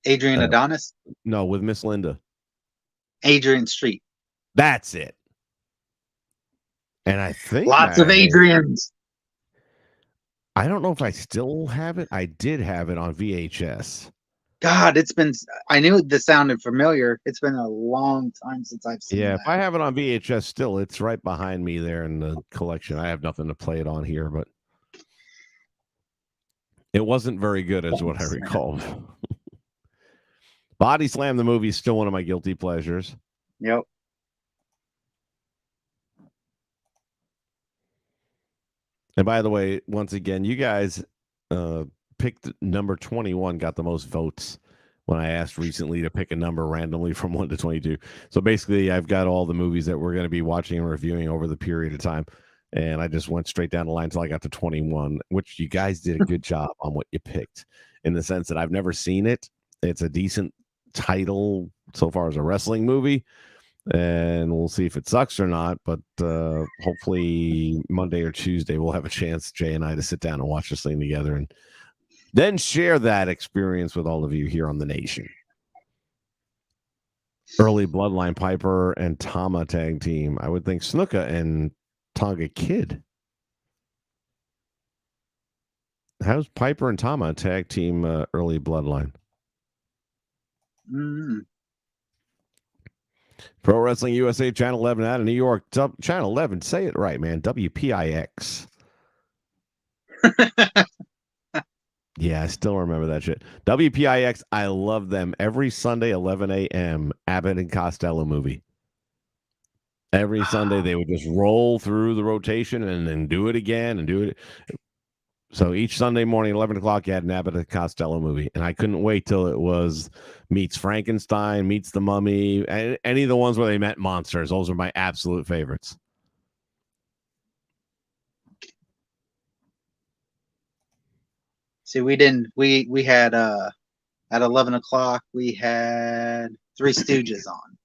Adrian Adonis? No, with Miss Linda. Adrian Street. That's it. And I think lots of Adrians. I don't know if I still have it. I did have it on VHS. God, I knew this sounded familiar. It's been a long time since I've seen that. If I have it on VHS still, it's right behind me there in the collection. I have nothing to play it on here, but It wasn't very good, is what I recall. Body Slam, the movie, is still one of my guilty pleasures. Yep. And by the way, once again, you guys picked number 21, got the most votes when I asked recently to pick a number randomly from 1 to 22. So basically, I've got all the movies that we're going to be watching and reviewing over the period of time. And I just went straight down the line until I got to 21, which you guys did a good job on what you picked, in the sense that I've never seen it. It's a decent title so far as a wrestling movie, and we'll see if it sucks or not. But hopefully Monday or Tuesday we'll have a chance, Jay and I, to sit down and watch this thing together and then share that experience with all of you here on the nation. Early Bloodline, Piper and Tama tag team. I would think Snuka and Tonga Kid. How's Piper and Tama tag team Early Bloodline? Pro Wrestling USA Channel 11 out of New York. Channel 11, say it right, man. WPIX. Yeah, I still remember that shit. WPIX, I love them. Every Sunday, 11 a.m., Abbott and Costello movie. Every Sunday, they would just roll through the rotation and then do it again and do it. So each Sunday morning, 11 o'clock, you had an Abbott and Costello movie. And I couldn't wait till it was Meets Frankenstein, Meets the Mummy, any of the ones where they met monsters. Those are my absolute favorites. See, we had at 11 o'clock, we had Three Stooges on.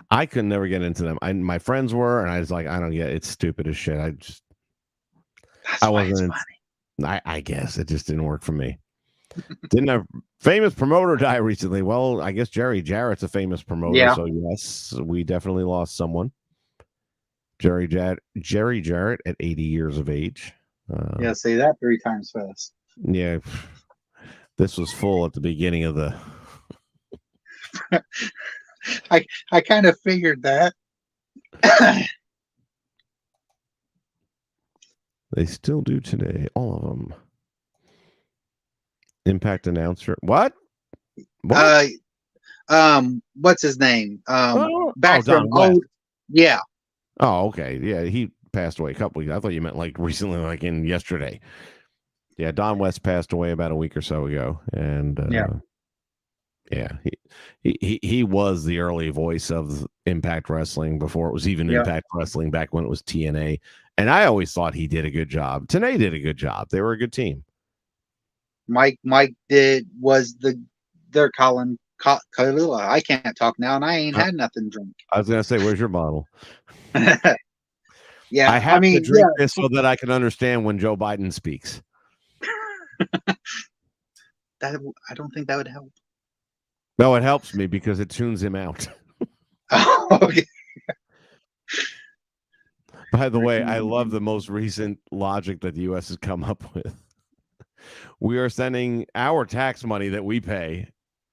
I could never get into them. My friends were, and I was like, I don't get it. It's stupid as shit. That's why it's funny. I guess it just didn't work for me. Didn't have famous promoter die recently. Well, I guess Jerry Jarrett's a famous promoter. Yeah. So yes, we definitely lost someone. Jerry Jarrett at 80 years of age. Yeah, say that 3 times fast. Yeah. This was full at the beginning of the I kind of figured that. They still do today, all of them. Impact announcer. What? What's his name? Back from old. Yeah. Oh, okay. Yeah, he passed away a couple weeks. I thought you meant like recently, like in yesterday. Yeah, Don West passed away about a week or so ago, and he was the early voice of Impact Wrestling before it was even Impact Wrestling, back when it was TNA. And I always thought he did a good job. TNA did a good job. They were a good team. Mike was their Colin. I can't talk now, and I ain't had nothing to drink. I was gonna say, where's your bottle? Yeah, I have to drink this so that I can understand when Joe Biden speaks. I don't think that would help. No, it helps me because it tunes him out. Oh, okay. By the way, I love the most recent logic that the U.S. has come up with. We are sending our tax money that we pay,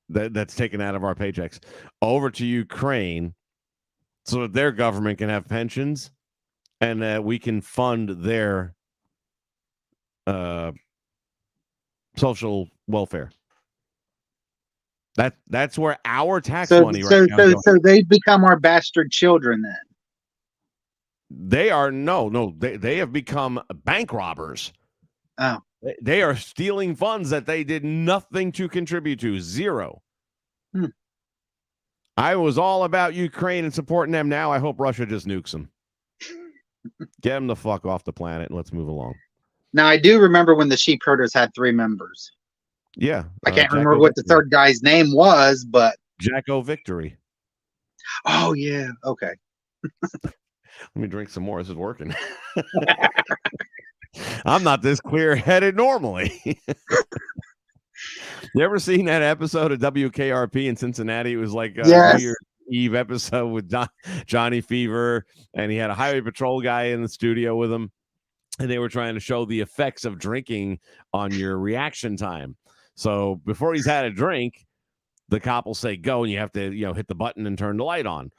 that's taken out of our paychecks, over to Ukraine so that their government can have pensions and that we can fund their social welfare. That's where our tax money right now. So they become our bastard children then. They are they have become bank robbers. Oh. They are stealing funds that they did nothing to contribute to. Zero. I was all about Ukraine and supporting them. Now I hope Russia just nukes them. Get them the fuck off the planet and let's move along. Now, I do remember when the Sheep Herders had 3 members. Yeah. I can't remember what the third guy's name was, but... Jacko Victory. Oh, yeah. Okay. Let me drink some more. This is working. I'm not this clear-headed normally. You ever seen that episode of WKRP in Cincinnati? It was like a New Year's Eve episode with Johnny Fever, and he had a highway patrol guy in the studio with him, and they were trying to show the effects of drinking on your reaction time. So before he's had a drink, the cop will say, go, and you have to, hit the button and turn the light on.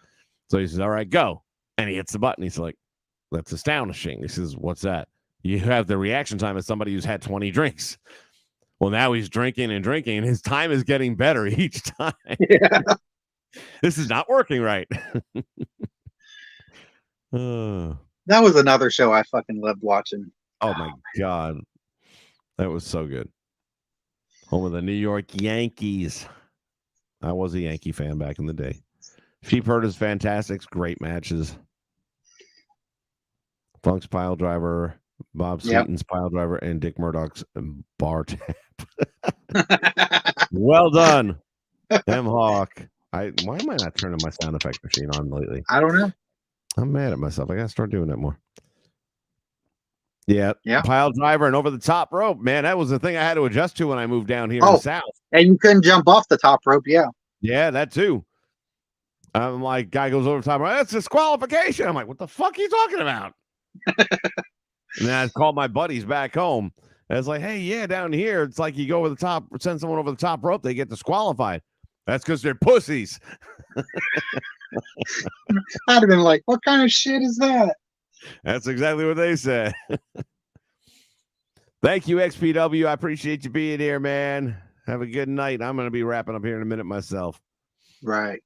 So he says, all right, go. And he hits the button. He's like, that's astonishing. He says, what's that? you have the reaction time of somebody who's had 20 drinks. Well, now he's drinking and drinking, and his time is getting better each time. Yeah. This is not working right. That was another show I fucking loved watching. Oh my God. That was so good. Home of the New York Yankees. I was a Yankee fan back in the day. Sheepherder's Fantastics, great matches. Funk's Pile Driver, Bob Seaton's Pile Driver, and Dick Murdoch's Bar Tap. Well done, M. Hawk. Why am I not turning my sound effect machine on lately? I don't know. I'm mad at myself. I gotta start doing that more. Yeah. Pile Driver and Over the Top Rope, man. That was the thing I had to adjust to when I moved down here in the South. And you couldn't jump off the top rope, Yeah, that too. I'm like, guy goes over the top rope. That's disqualification. I'm like, what the fuck are you talking about? And then I called my buddies back home. I was like, hey, down here, it's like you go over the top, send someone over the top rope, they get disqualified. That's because they're pussies. I'd have been like, what kind of shit is that? That's exactly what they said. Thank you, XPW. I appreciate you being here, man. Have a good night. I'm going to be wrapping up here in a minute myself. Right.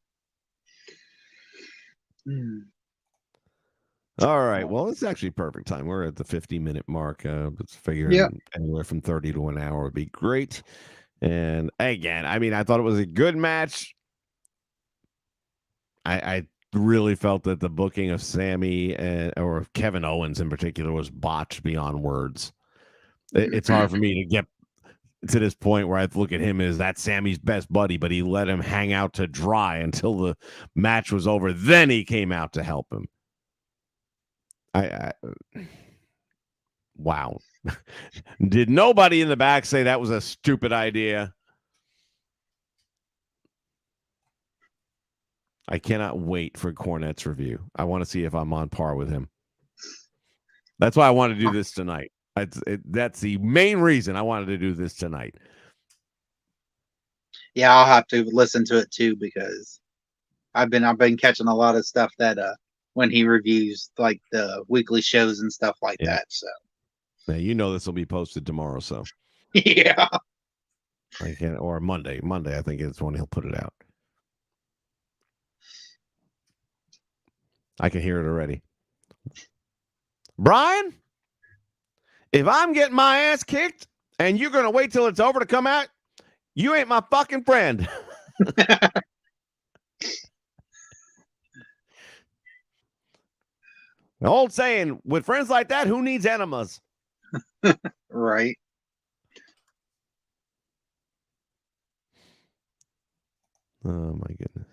All right. Well, it's actually perfect time. We're at the 50-minute mark. Let's figure anywhere from 30 to an hour would be great. And again, I mean, I thought it was a good match. I really felt that the booking of Sammy or Kevin Owens in particular was botched beyond words. It's hard for me to get to this point where I look at him as that's Sammy's best buddy, but he let him hang out to dry until the match was over. Then he came out to help him. Wow. Did nobody in the back say that was a stupid idea? I cannot wait for Cornette's review. I want to see if I'm on par with him. That's why I want to do this tonight. That's the main reason I wanted to do this tonight. Yeah, I'll have to listen to it too because I've been catching a lot of stuff that when he reviews like the weekly shows and stuff like that. So now you know this will be posted tomorrow. So yeah, or Monday. Monday, I think is when he'll put it out. I can hear it already. Brian, if I'm getting my ass kicked and you're going to wait till it's over to come out, you ain't my fucking friend. The old saying, with friends like that, who needs enemas? Right. Oh, my goodness.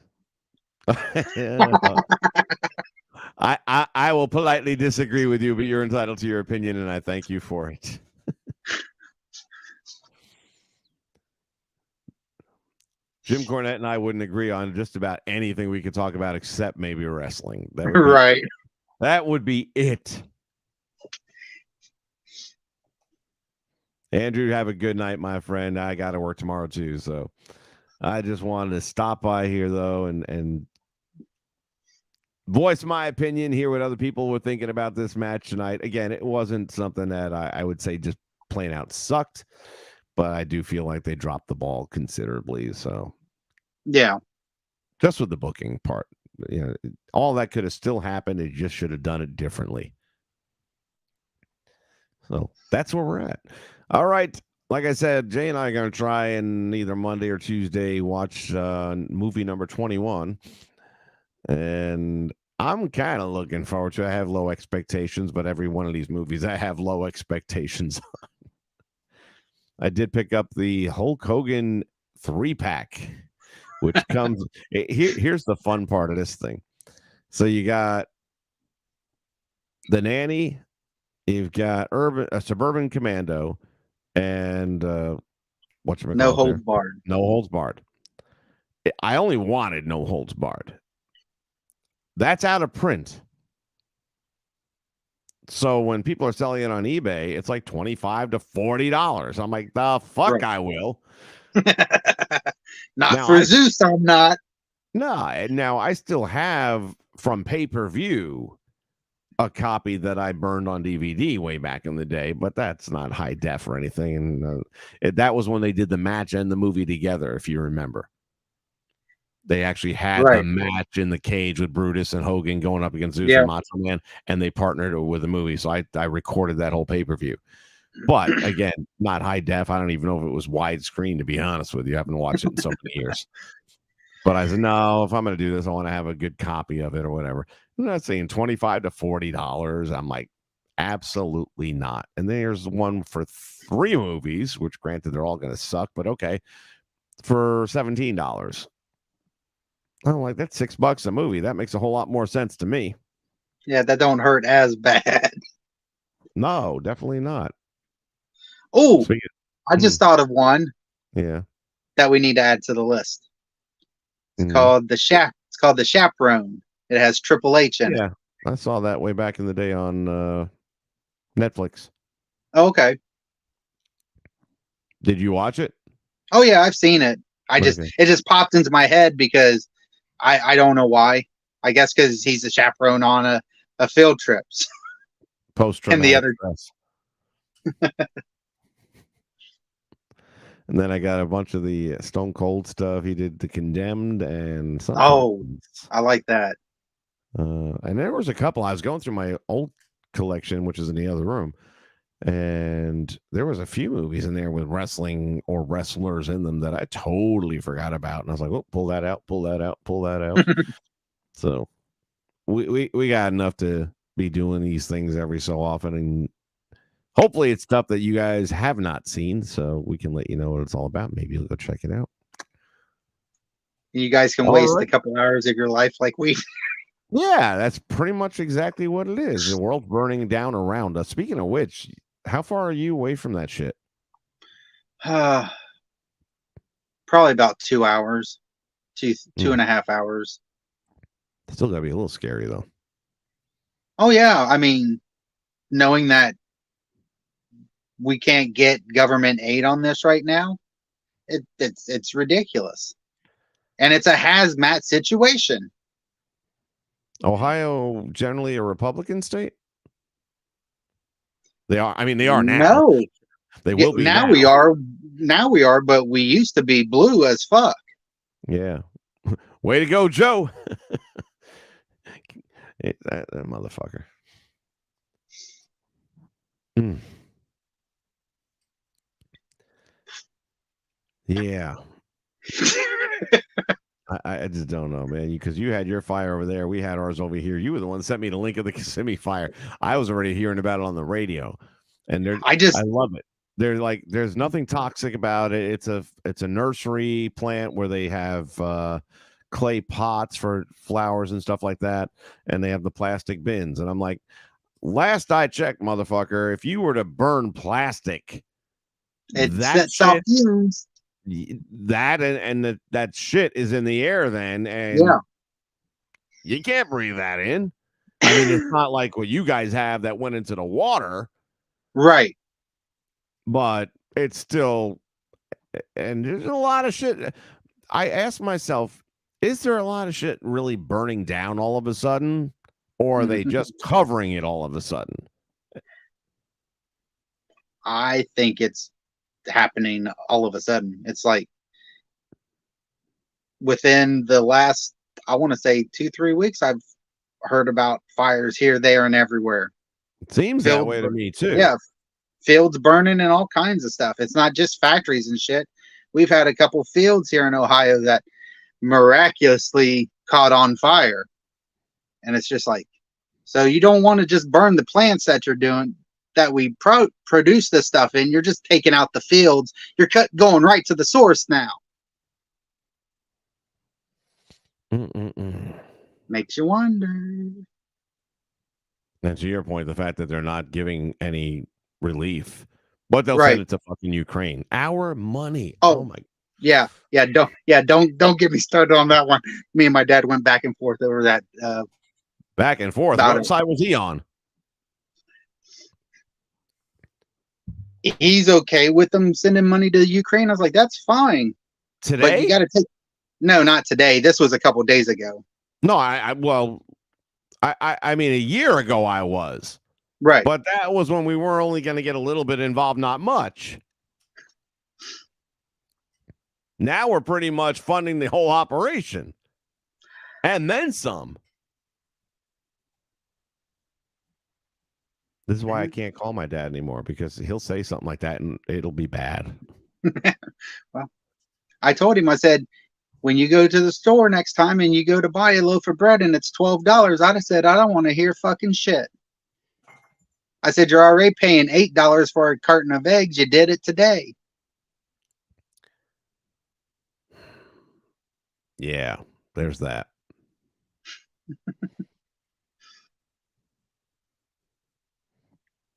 I will politely disagree with you, but you're entitled to your opinion, and I thank you for it. Jim Cornette and I wouldn't agree on just about anything we could talk about except maybe wrestling. Right. That would be it. Andrew, have a good night, my friend. I got to work tomorrow too, so I just wanted to stop by here though and voice my opinion, hear what other people were thinking about this match tonight. Again, it wasn't something that I would say just plain out sucked, but I do feel like they dropped the ball considerably. So, yeah, just with the booking part, all that could have still happened. It just should have done it differently. So that's where we're at. All right. Like I said, Jay and I are going to try and either Monday or Tuesday watch movie number 21. And I'm kind of looking forward to it. I have low expectations, but every one of these movies I have low expectations on. I did pick up the Hulk Hogan 3-pack, which comes here's the fun part of this thing. So you got the Nanny, you've got Suburban Commando, and whatchamacallit No Holds Barred. No Holds Barred. I only wanted No Holds Barred. That's out of print. So when people are selling it on eBay, it's like $25 to $40. I'm like, the fuck, right. I will. Not now, for Zeus, I'm not. No, now I still have from pay-per-view a copy that I burned on DVD way back in the day, but that's not high def or anything. And that was when they did the match and the movie together, if you remember. They actually had the Right. match in the cage with Brutus and Hogan going up against Zeus Yeah. and Macho Man, and they partnered with the movie. So I recorded that whole pay-per-view. But again, not high def. I don't even know if it was widescreen, to be honest with you. I haven't watched it in so many years. But I said, no, if I'm going to do this, I want to have a good copy of it or whatever. I'm not saying $25 to $40. I'm like, absolutely not. And there's one for 3 movies, which granted they're all going to suck, but okay, for $17. I'm like, that's $6 a movie. That makes a whole lot more sense to me. Yeah, that don't hurt as bad. No, definitely not. Oh, I just thought of one. Yeah. That we need to add to the list. It's called the It's called the Chaperone. It has Triple H in it. Yeah, I saw that way back in the day on Netflix. Oh, okay. Did you watch it? Oh yeah, I've seen it. It just popped into my head because I don't know why. I guess because he's a chaperone on a field trip. Post-traumatic and the other stress. And then I got a bunch of the Stone Cold stuff. He did The Condemned and something. Oh, I like that. And there was a couple. I was going through my old collection, which is in the other room, and there was a few movies in there with wrestling or wrestlers in them that I totally forgot about. And I was like, oh, pull that out, pull that out, pull that out. So we got enough to be doing these things every so often, and hopefully it's stuff that you guys have not seen, so we can let you know what it's all about. Maybe you'll go check it out. You guys can waste a couple hours of your life like we. Yeah, that's pretty much exactly what it is. The world's burning down around us. Speaking of which, how far are you away from that shit? Probably about 2 hours, two and a half hours. Still gotta be a little scary though. Oh yeah, I mean, knowing that we can't get government aid on this right now, it's ridiculous, and it's a hazmat situation. Ohio generally a Republican state? They are. I mean, they are now. No, they will be now. We are now. We are, but we used to be blue as fuck. Yeah. Way to go, Joe. that motherfucker. Yeah. I just don't know, man. Because you had your fire over there, we had ours over here. You were the one that sent me the link of the Kissimmee fire. I was already hearing about it on the radio, and I love it. They're like, there's nothing toxic about it. It's a nursery plant where they have clay pots for flowers and stuff like that, and they have the plastic bins. And I'm like, last I checked, motherfucker, if you were to burn plastic, it's soft fumes. That and that shit is in the air then, and you can't breathe that in. I mean, it's not like what you guys have that went into the water, right? But it's still, and there's a lot of shit. I asked myself, is there a lot of shit really burning down all of a sudden, or are they just covering it all of a sudden? I think it's happening all of a sudden. It's like within the last, I want to say 2-3 weeks, I've heard about fires here, there, and everywhere. It seems that way to me too. Yeah, fields burning and all kinds of stuff. It's not just factories and shit. We've had a couple fields here in Ohio that miraculously caught on fire, and it's just like, so you don't want to just burn the plants that you're doing, that we produce this stuff in. You're just taking out the fields. You're going right to the source now. Makes you wonder. And to your point, the fact that they're not giving any relief, but they'll send it to fucking Ukraine. Our money. Oh my. Yeah. Don't get me started on that one. Me and my dad went back and forth over that. Back and forth. What side was he on? He's okay with them sending money to Ukraine. I was like, that's fine. Today? But you got to take. No, not today. This was a couple days ago. No, well, I mean, a year ago I was. Right. But that was when we were only going to get a little bit involved, not much. Now we're pretty much funding the whole operation. And then some. This is why I can't call my dad anymore, because he'll say something like that and it'll be bad. Well, I told him, I said, when you go to the store next time and you go to buy a loaf of bread and it's $12, I'd have said, I don't want to hear fucking shit. I said, you're already paying $8 for a carton of eggs. You did it today. Yeah, there's that.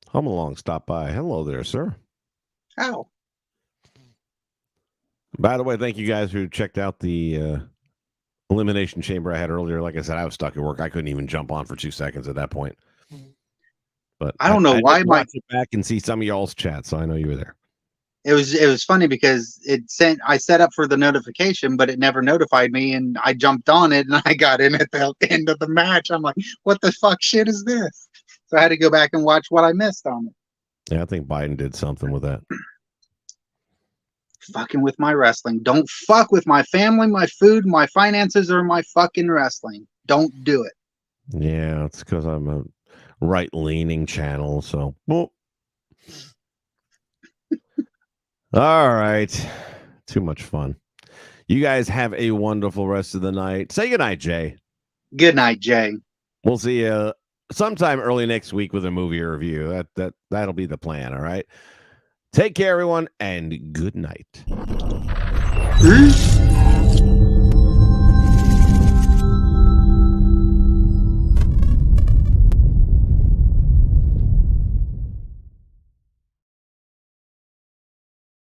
Home Along, stop by. Hello there, sir. How? By the way, thank you guys who checked out the Elimination Chamber I had earlier. Like I said, I was stuck at work. I couldn't even jump on for 2 seconds at that point. But I don't know why I watch it back and see some of y'all's chat, so I know you were there. It was funny because I set up for the notification, but it never notified me, and I jumped on it and I got in at the end of the match. I'm like, what the fuck shit is this? So I had to go back and watch what I missed on it. Yeah, I think Biden did something with that. Fucking with my wrestling. Don't fuck with my family, my food, my finances, or my fucking wrestling. Don't do it. Yeah, it's because I'm a right-leaning channel, so. Well. All right. Too much fun. You guys have a wonderful rest of the night. Say goodnight, Jay. Good night, Jay. We'll see you sometime early next week with a movie review. That'll be the plan, all right? Take care, everyone, and good night. Peace.